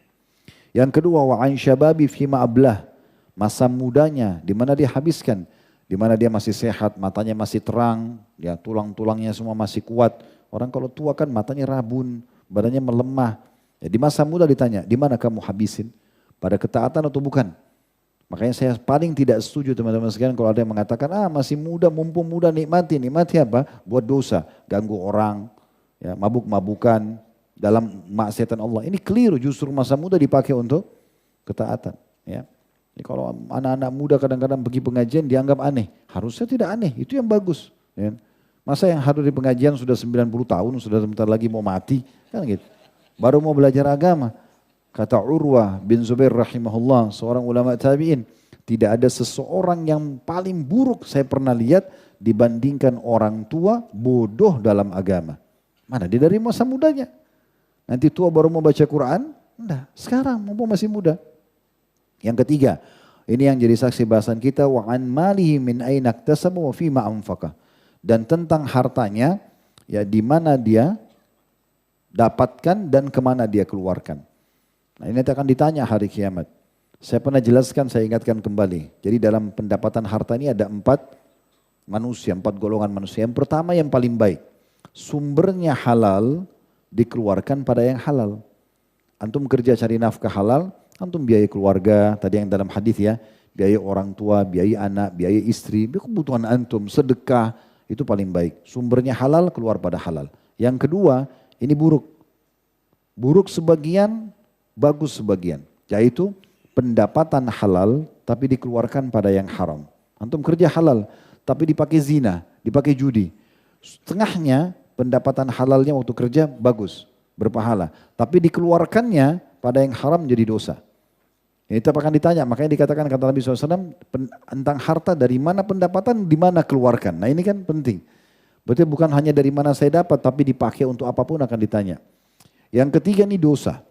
Yang kedua wa an syababi fima ablah. Masa mudanya di mana dia habiskan? Di mana dia masih sehat, matanya masih terang, ya tulang-tulangnya semua masih kuat. Orang kalau tua kan matanya rabun, badannya melemah. Ya, di masa muda ditanya, di mana kamu habisin? Pada ketaatan atau bukan? Makanya saya paling tidak setuju teman-teman sekalian kalau ada yang mengatakan, masih muda, mumpung muda nikmati apa? Buat dosa, ganggu orang, ya, mabuk-mabukan, dalam maksiatan Allah. Ini keliru, justru masa muda dipakai untuk ketaatan. Ya. Jadi kalau anak-anak muda kadang-kadang pergi pengajian dianggap aneh. Harusnya tidak aneh, itu yang bagus. Ya. Masa yang hadir di pengajian sudah 90 tahun, sudah sebentar lagi mau mati, kan gitu. Baru mau belajar agama. Kata Urwah bin Zubair rahimahullah, seorang ulama tabi'in, tidak ada seseorang yang paling buruk saya pernah lihat dibandingkan orang tua bodoh dalam agama. Mana dia dari masa mudanya? Nanti tua baru mau baca Quran? Enggak, sekarang mumpung masih muda. Yang ketiga, ini yang jadi saksi bahasan kita, wa an malihi min aina iktasaba wa fima anfaqa. Dan tentang hartanya, ya di mana dia dapatkan dan kemana dia keluarkan. Nah ini akan ditanya hari kiamat. Saya pernah jelaskan, saya ingatkan kembali. Jadi dalam pendapatan harta ini ada 4 manusia, 4 golongan manusia. Yang pertama yang paling baik, sumbernya halal dikeluarkan pada yang halal. Antum kerja cari nafkah halal, antum biaya keluarga, tadi yang dalam hadis ya, biaya orang tua, biaya anak, biaya istri, kebutuhan antum, sedekah, itu paling baik. Sumbernya halal, keluar pada halal. Yang kedua, ini buruk. Buruk sebagian, bagus sebagian. Yaitu pendapatan halal, tapi dikeluarkan pada yang haram. Antum kerja halal, tapi dipakai zina, dipakai judi. Setengahnya pendapatan halalnya waktu kerja bagus, berpahala. Tapi dikeluarkannya pada yang haram jadi dosa. Ini tetap akan ditanya, makanya dikatakan kata Nabi SAW tentang harta dari mana pendapatan, di mana keluarkan. Nah ini kan penting. Berarti bukan hanya dari mana saya dapat, tapi dipakai untuk apapun akan ditanya. Yang ketiga ini dosa.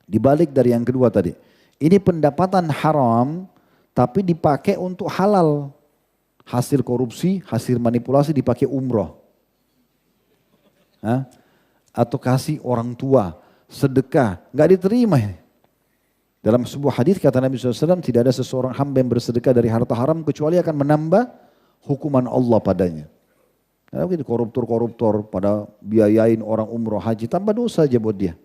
Dibalik dari yang kedua tadi. Ini pendapatan haram, tapi dipakai untuk halal. Hasil korupsi, hasil manipulasi dipakai umroh. Atau kasih orang tua, sedekah, nggak diterima. Dalam sebuah hadis kata Nabi SAW, tidak ada seseorang hamba yang bersedekah dari harta haram kecuali akan menambah hukuman Allah padanya. Nah, begitu koruptor-koruptor pada biayain orang umroh haji, tambah dosa aja buat dia.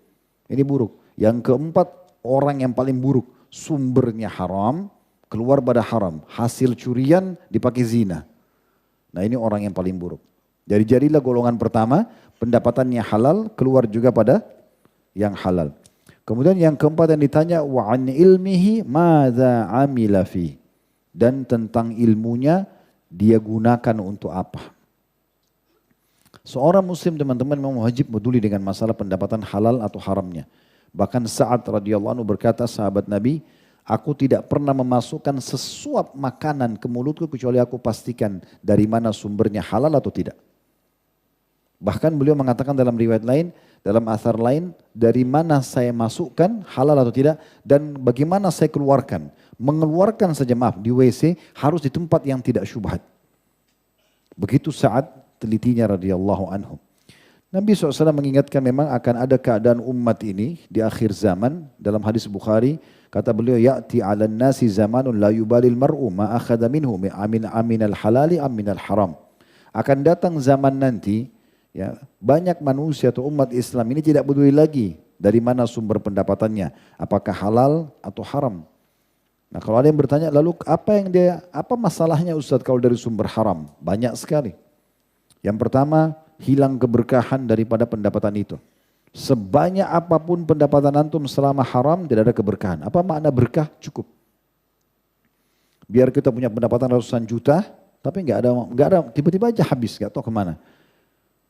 Ini buruk. Yang keempat, orang yang paling buruk, sumbernya haram, keluar pada haram, hasil curian dipakai zina. Nah ini orang yang paling buruk. Jadi jadilah golongan pertama, pendapatannya halal, keluar juga pada yang halal. Kemudian yang keempat yang ditanya, wa an ilmihi madza amila fi. Dan tentang ilmunya dia gunakan untuk apa. Seorang muslim teman-teman memang wajib peduli dengan masalah pendapatan halal atau haramnya. Bahkan Sa'ad radhiyallahu anhu berkata, sahabat Nabi, aku tidak pernah memasukkan sesuap makanan ke mulutku kecuali aku pastikan dari mana sumbernya halal atau tidak. Bahkan beliau mengatakan dalam riwayat lain, dalam athar lain, dari mana saya masukkan halal atau tidak dan bagaimana saya keluarkan. Mengeluarkan saja maaf di WC harus di tempat yang tidak syubhat. Begitu Sa'ad telitinya radhiyallahu anhu. Nabi SAW mengingatkan memang akan ada keadaan umat ini di akhir zaman. Dalam hadis Bukhari, kata beliau, ya'ti 'alan nasi zamanun la yubalil mar'u ma akhadha minhu aminal halali aminal haram. Akan datang zaman nanti, ya, banyak manusia atau umat Islam ini tidak peduli lagi dari mana sumber pendapatannya, apakah halal atau haram. Nah, kalau ada yang bertanya, lalu apa masalahnya Ustaz kalau dari sumber haram? Banyak sekali. Yang pertama, hilang keberkahan daripada pendapatan itu. Sebanyak apapun pendapatan antum selama haram tidak ada keberkahan. Apa makna berkah? Cukup. Biar kita punya pendapatan ratusan juta, tapi nggak ada tiba-tiba aja habis, nggak tahu kemana.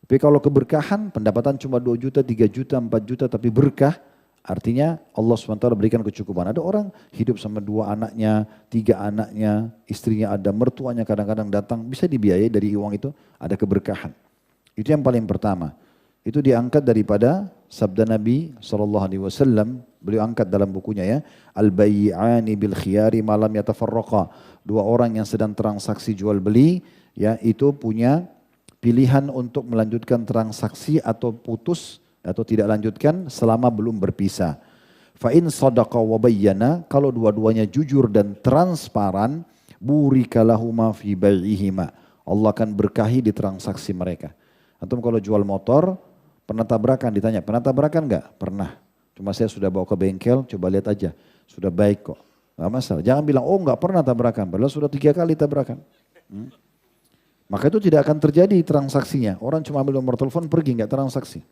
Tapi kalau keberkahan, pendapatan cuma 2 juta, 3 juta, 4 juta, tapi berkah, artinya Allah SWT berikan kecukupan. Ada orang hidup sama 2 anaknya, 3 anaknya, istrinya ada, mertuanya kadang-kadang datang, bisa dibiayai dari uang itu, ada keberkahan. Itu yang paling pertama. Itu diangkat daripada sabda Nabi SAW. Beliau angkat dalam bukunya ya. Al-bayyi'ani bil khiyari malam yatafarraqa. 2 orang yang sedang transaksi jual beli, ya, itu punya pilihan untuk melanjutkan transaksi atau putus atau tidak lanjutkan selama belum berpisah. Fa in sadaqa wa bayyana, kalau dua-duanya jujur dan transparan, burika lahuma fi bai'ihima. Allah akan berkahi di transaksi mereka. Antum kalau jual motor, pernah tabrakan, ditanya, pernah tabrakan enggak? Pernah. Cuma saya sudah bawa ke bengkel, coba lihat aja. Sudah baik kok. Enggak masalah. Jangan bilang, oh enggak pernah tabrakan. Padahal sudah 3 kali tabrakan. Maka itu tidak akan terjadi transaksinya. Orang cuma ambil nomor telepon, pergi, enggak transaksi.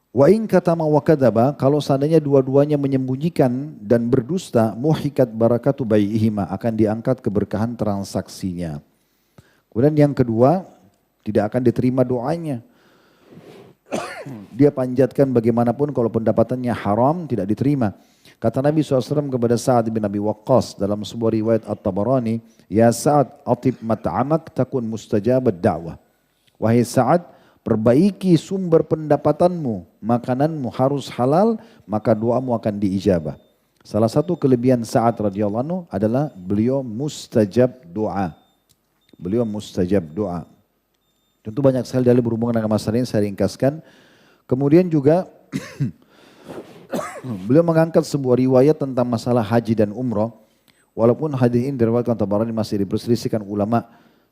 Wa in katama wa kadzaba, kalau seandainya dua-duanya menyembunyikan dan berdusta, muhikat barakatu bai'ihima, akan diangkat keberkahan transaksinya. Kemudian yang kedua, tidak akan diterima doanya. Dia panjatkan bagaimanapun kalau pendapatannya haram tidak diterima. Kata Nabi SAW kepada Sa'ad bin Abi Waqqas dalam sebuah riwayat At-Tabarani, Ya Sa'ad atib mat'amak takun mustajabad da'wah. Wahai Sa'ad, perbaiki sumber pendapatanmu, makananmu harus halal, maka doamu akan diijabah. Salah satu kelebihan Sa'ad radhiyallahu anhu adalah beliau mustajab doa. Beliau mustajab doa. Tentu banyak sekali dalil berhubungan dengan masalah ini, saya ringkaskan. Kemudian juga beliau mengangkat sebuah riwayat tentang masalah haji dan umrah. Walaupun hadis ini diriwayatkan Tabarani masih diperselisihkan ulama,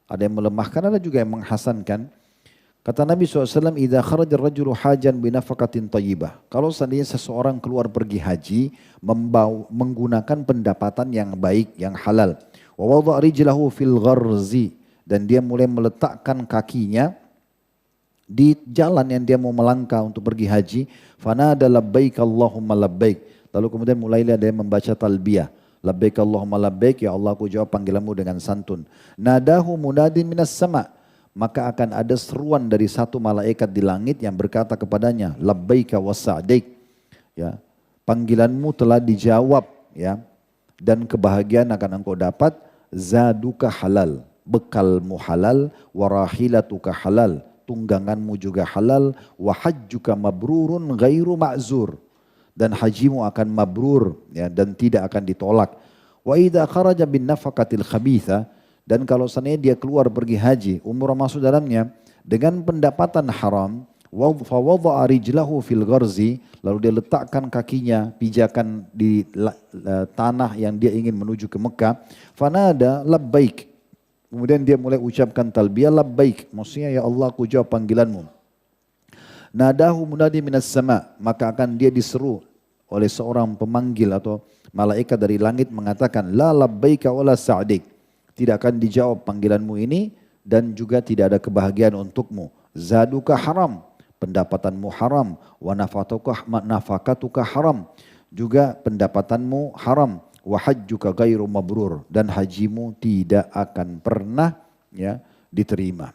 ada yang melemahkan, ada juga yang menghasankan. Kata Nabi SAW, "Idza kharaja ar-rajulu hajan bi nafaqatin thayyibah." Kalau seandainya seseorang keluar pergi haji menggunakan pendapatan yang baik, yang halal. Wa wada'a rijlahu fil gharzi, dan dia mulai meletakkan kakinya di jalan yang dia mau melangkah untuk pergi haji, fanada labbaik Allahumma labbaik. Lalu kemudian mulailah dia membaca talbiyah. Labbaik Allahumma labbaik, ya Allah aku jawab panggilanmu dengan santun. Nadahu munadin minas sama', maka akan ada seruan dari satu malaikat di langit yang berkata kepadanya, labbaika wa sa'daik, ya, panggilanmu telah dijawab, ya, dan kebahagiaan akan engkau dapat. Zaduka halal, bekalmu halal, warahilatuka halal, tungganganmu juga halal, wa hajjuka mabrurun ghairu ma'zur, dan hajimu akan mabrur, ya, dan tidak akan ditolak. Wa idza kharaja bin nafaqatil khabitha, dan kalau seandainya dia keluar pergi haji, umrah masuk dalamnya dengan pendapatan haram, fa wada'a rijlahu fil gharzi, lalu dia letakkan kakinya, pijakan di tanah yang dia ingin menuju ke Mekah, fanada labbaik. Kemudian dia mulai ucapkan talbiyah labbaik, maksudnya ya Allah aku jawab panggilanmu. Nadahu munadi minas sama', maka akan dia diseru oleh seorang pemanggil atau malaikat dari langit mengatakan, la labbaika wala sa'dik. Tidak akan dijawab panggilanmu ini dan juga tidak ada kebahagiaan untukmu. Zaduka haram, pendapatanmu haram. Wa nafakatuka haram, juga pendapatanmu haram. Wa hajjuka ghairu mabrur, dan hajimu tidak akan pernah, ya, diterima.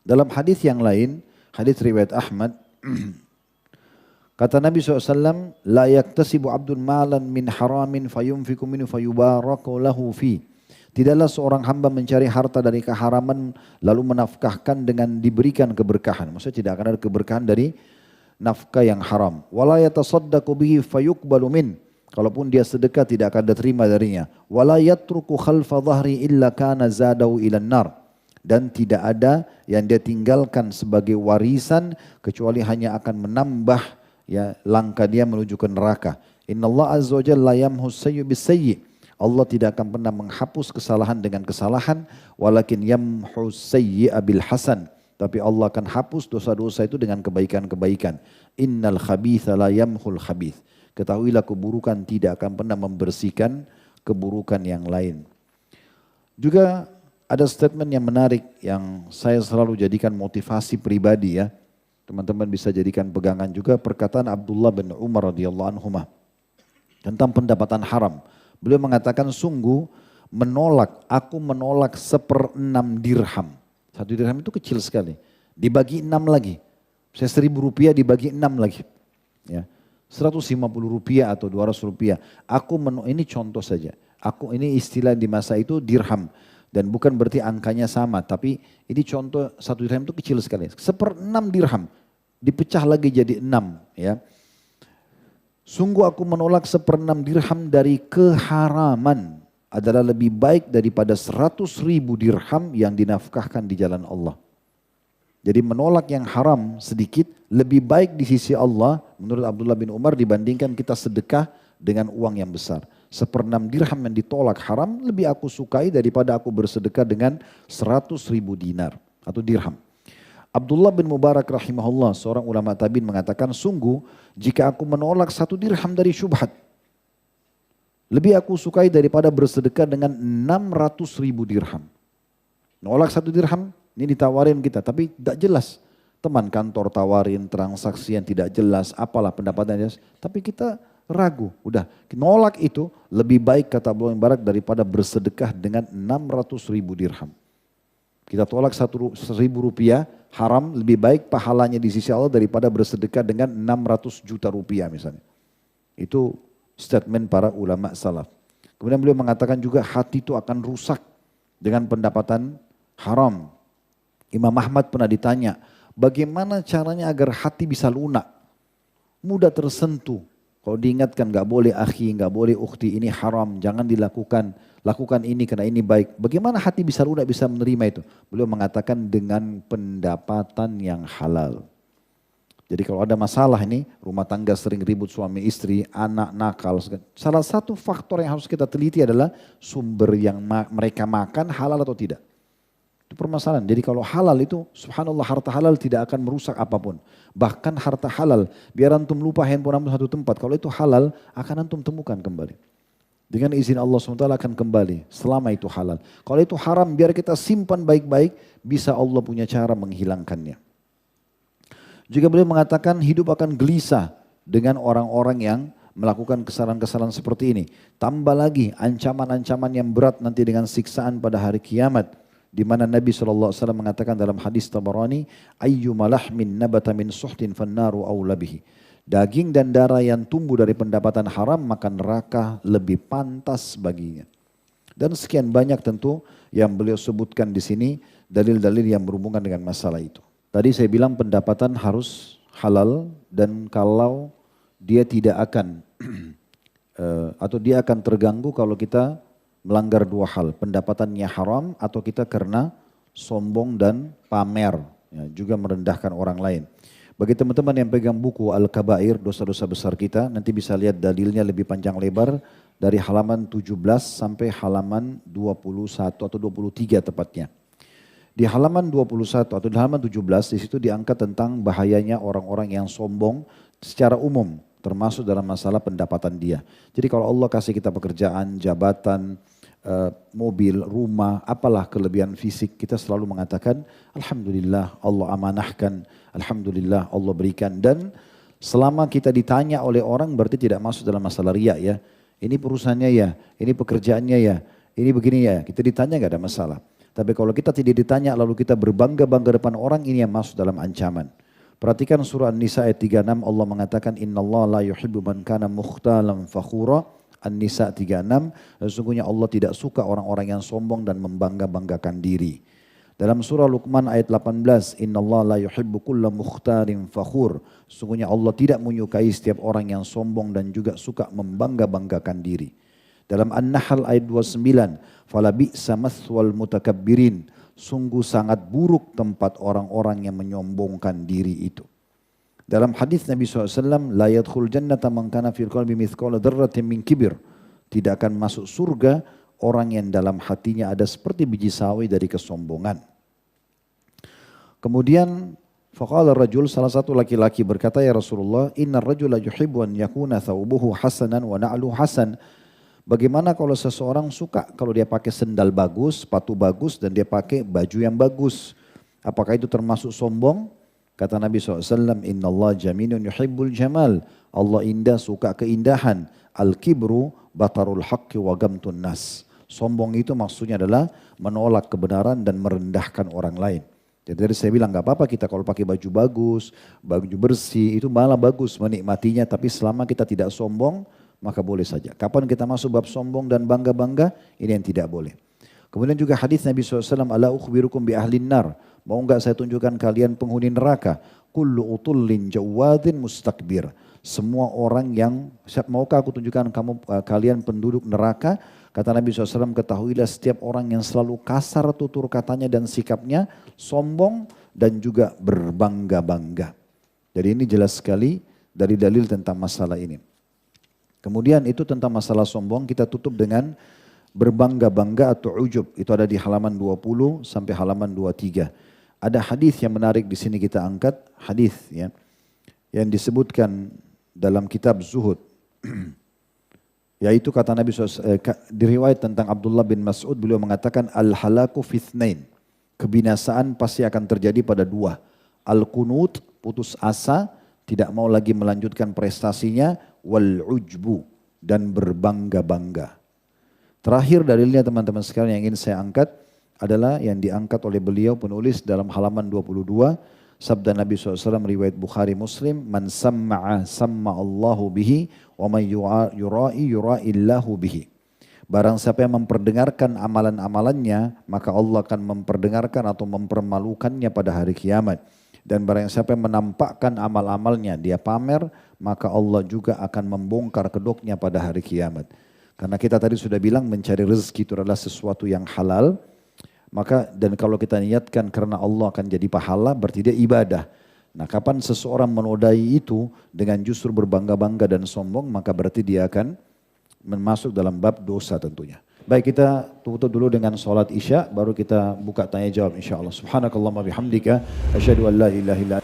Dalam hadis yang lain, hadis riwayat Ahmad, kata Nabi SAW, la yaktasibu abdun malan min haramin fayunfiku minhu fayubaraku lahu fi. Tidaklah seorang hamba mencari harta dari keharaman lalu menafkahkan dengan diberikan keberkahan. Maksudnya tidak akan ada keberkahan dari nafkah yang haram. Wala yatasaddaqu bihi fayuqbalu min. Kalaupun dia sedekah tidak akan diterima darinya. Wala yatruku khalfa dhahri illa kana zadahu ilan nar. Dan tidak ada yang dia tinggalkan sebagai warisan kecuali hanya akan menambah, ya, langkah dia menuju ke neraka. Innallaha azza wa jalla yamhu sayyi bisayyi. Allah tidak akan pernah menghapus kesalahan dengan kesalahan, walakin yamhu sayyi'a bil hasan. Tapi Allah akan hapus dosa-dosa itu dengan kebaikan-kebaikan. Innal khabitha la yamhul khabith. Ketahuilah keburukan tidak akan pernah membersihkan keburukan yang lain. Juga ada statement yang menarik yang saya selalu jadikan motivasi pribadi, ya. Teman-teman bisa jadikan pegangan juga, perkataan Abdullah bin Umar radhiyallahu anhuma tentang pendapatan haram. Beliau mengatakan, sungguh aku menolak 1/6 dirham. 1 dirham itu kecil sekali. Dibagi 6 lagi. Saya 1.000 rupiah dibagi 6 lagi. Ya. 150 rupiah atau 200 rupiah. Ini contoh saja. Ini istilah di masa itu dirham. Dan bukan berarti angkanya sama. Tapi ini contoh 1 dirham itu kecil sekali. 1/6 dirham. Dipecah lagi jadi 6. Ya. Sungguh aku menolak 1/6 dirham dari keharaman adalah lebih baik daripada 100.000 dirham yang dinafkahkan di jalan Allah. Jadi menolak yang haram sedikit lebih baik di sisi Allah menurut Abdullah bin Umar dibandingkan kita sedekah dengan uang yang besar. 1/6 dirham yang ditolak haram lebih aku sukai daripada aku bersedekah dengan 100.000 dinar atau dirham. Abdullah bin Mubarak rahimahullah, seorang ulama tabi'in, mengatakan, sungguh jika aku menolak 1 dirham dari syubhat, lebih aku sukai daripada bersedekah dengan 600.000 dirham. Nolak 1 dirham, ini ditawarin kita, tapi tidak jelas. Teman kantor tawarin transaksi yang tidak jelas, apalah pendapatannya. Tapi kita ragu, udah nolak itu lebih baik kata Abdullah bin Barak daripada bersedekah dengan 600.000 dirham. Kita tolak 1.000 rupiah haram, lebih baik pahalanya di sisi Allah daripada bersedekah dengan 600 juta rupiah misalnya. Itu statement para ulama salaf. Kemudian beliau mengatakan juga hati itu akan rusak dengan pendapatan haram. Imam Ahmad pernah ditanya, bagaimana caranya agar hati bisa lunak? Mudah tersentuh. Kalau diingatkan gak boleh akhi, gak boleh ukhti, ini haram, jangan dilakukan. Lakukan ini karena ini baik. Bagaimana hati bisa lunak, bisa menerima itu? Beliau mengatakan dengan pendapatan yang halal. Jadi kalau ada masalah ini, rumah tangga sering ribut suami istri, anak nakal. Salah satu faktor yang harus kita teliti adalah sumber yang mereka makan halal atau tidak. Itu permasalahan. Jadi kalau halal itu, subhanallah harta halal tidak akan merusak apapun. Bahkan harta halal, biar antum lupa handphone antum satu tempat. Kalau itu halal, akan antum temukan kembali. Dengan izin Allah SWT akan kembali, selama itu halal. Kalau itu haram, biar kita simpan baik-baik, bisa Allah punya cara menghilangkannya. Juga beliau mengatakan hidup akan gelisah dengan orang-orang yang melakukan kesalahan-kesalahan seperti ini. Tambah lagi ancaman-ancaman yang berat nanti dengan siksaan pada hari kiamat. Di mana Nabi SAW mengatakan dalam hadis Tabarani, ayyuma lahmin nabata min suhtin fannaru awla bihi. Daging dan darah yang tumbuh dari pendapatan haram maka neraka lebih pantas baginya. Dan sekian banyak tentu yang beliau sebutkan di sini dalil-dalil yang berhubungan dengan masalah itu. Tadi saya bilang pendapatan harus halal dan kalau dia tidak akan atau dia akan terganggu kalau kita melanggar dua hal. Pendapatannya haram atau kita karena sombong dan pamer, ya, juga merendahkan orang lain. Bagi teman-teman yang pegang buku Al-Kabair, dosa-dosa besar kita, nanti bisa lihat dalilnya lebih panjang lebar dari halaman 17 sampai halaman 21 atau 23 tepatnya. Di halaman 21 atau di halaman 17 di situ diangkat tentang bahayanya orang-orang yang sombong secara umum termasuk dalam masalah pendapatan dia. Jadi kalau Allah kasih kita pekerjaan, jabatan, mobil, rumah, apalah kelebihan fisik, kita selalu mengatakan alhamdulillah Allah amanahkan, alhamdulillah Allah berikan. Dan selama kita ditanya oleh orang berarti tidak masuk dalam masalah riya ya. Ini perusahaannya ya, ini pekerjaannya ya, ini begini ya. Kita ditanya gak ada masalah. Tapi kalau kita tidak ditanya lalu kita berbangga-bangga depan orang, ini yang masuk dalam ancaman. Perhatikan surah An-Nisa ayat 36, Allah mengatakan innallaha la yuhibbu man kana mukhtalan fakhura. An-Nisa 36, sesungguhnya Allah tidak suka orang-orang yang sombong dan membangga-banggakan diri. Dalam surah Luqman ayat 18, innallaha la yuhibbu kulla mukhtalin fakhur. Sesungguhnya Allah tidak menyukai setiap orang yang sombong dan juga suka membangga-banggakan diri. Dalam An-Nahl ayat 29, fala bi'sa mathwal mutakabbirin. Sungguh sangat buruk tempat orang-orang yang menyombongkan diri itu. Dalam hadis Nabi SAW, la yadkhul jannata man kana fil qalbi mithqala dzarratin min kibir. Tidak akan masuk surga orang yang dalam hatinya ada seperti biji sawi dari kesombongan. Kemudian faqala rajul, salah satu laki-laki berkata, ya Rasulullah, innar rajula yuhibbu an yakuna thawbuhu hasanan wa na'luhu hasan. Bagaimana kalau seseorang suka kalau dia pakai sendal bagus, sepatu bagus dan dia pakai baju yang bagus. Apakah itu termasuk sombong? Kata Nabi SAW, Inna Allah jaminun yuhibbul jamal. Allah indah, suka keindahan. Al-kibru batarul haqqi wa gamtun nas. Sombong itu maksudnya adalah menolak kebenaran dan merendahkan orang lain. Jadi dari saya bilang gak apa-apa kita kalau pakai baju bagus, baju bersih, itu malah bagus menikmatinya. Tapi selama kita tidak sombong, maka boleh saja. Kapan kita masuk bab sombong dan bangga-bangga, ini yang tidak boleh. Kemudian juga hadis Nabi SAW, ala ukhbirukum bi ahlin nar. Mau enggak saya tunjukkan kalian penghuni neraka? Kullu utullin jawadin mustakbir. Semua orang yang, maukah aku tunjukkan kalian penduduk neraka? Kata Nabi SAW, ketahuilah setiap orang yang selalu kasar tutur katanya dan sikapnya, sombong dan juga berbangga-bangga. Jadi ini jelas sekali dari dalil tentang masalah ini. Kemudian itu tentang masalah sombong kita tutup dengan berbangga-bangga atau ujub. Itu ada di halaman 20 sampai halaman 23. Ada hadis yang menarik di sini kita angkat, hadis ya yang disebutkan dalam kitab Zuhud. Yaitu kata Nabi SAW, diriwayat tentang Abdullah bin Mas'ud, beliau mengatakan al-halaku fithnain. Kebinasaan pasti akan terjadi pada dua. Al-qunut, putus asa, tidak mau lagi melanjutkan prestasinya. Wal-ujbu, dan berbangga-bangga. Terakhir dalilnya teman-teman sekalian yang ingin saya angkat adalah yang diangkat oleh beliau penulis dalam halaman 22. Sabda Nabi SAW riwayat Bukhari Muslim, man samma'a samma'allahu bihi wa man yura'i yura'illahu bihi. Barang siapa yang memperdengarkan amalan-amalannya, maka Allah akan memperdengarkan atau mempermalukannya pada hari kiamat. Dan barang siapa yang menampakkan amal-amalnya, dia pamer, maka Allah juga akan membongkar kedoknya pada hari kiamat. Karena kita tadi sudah bilang mencari rezeki itu adalah sesuatu yang halal. Maka dan kalau kita niatkan karena Allah akan jadi pahala, berarti dia ibadah. Nah, kapan seseorang menodai itu dengan justru berbangga-bangga dan sombong, maka berarti dia akan masuk dalam bab dosa tentunya. Baik, kita tutup dulu dengan sholat isya, baru kita buka tanya jawab insyaAllah. Subhanakallahumma bihamdika, asyhadu an la ilaha illa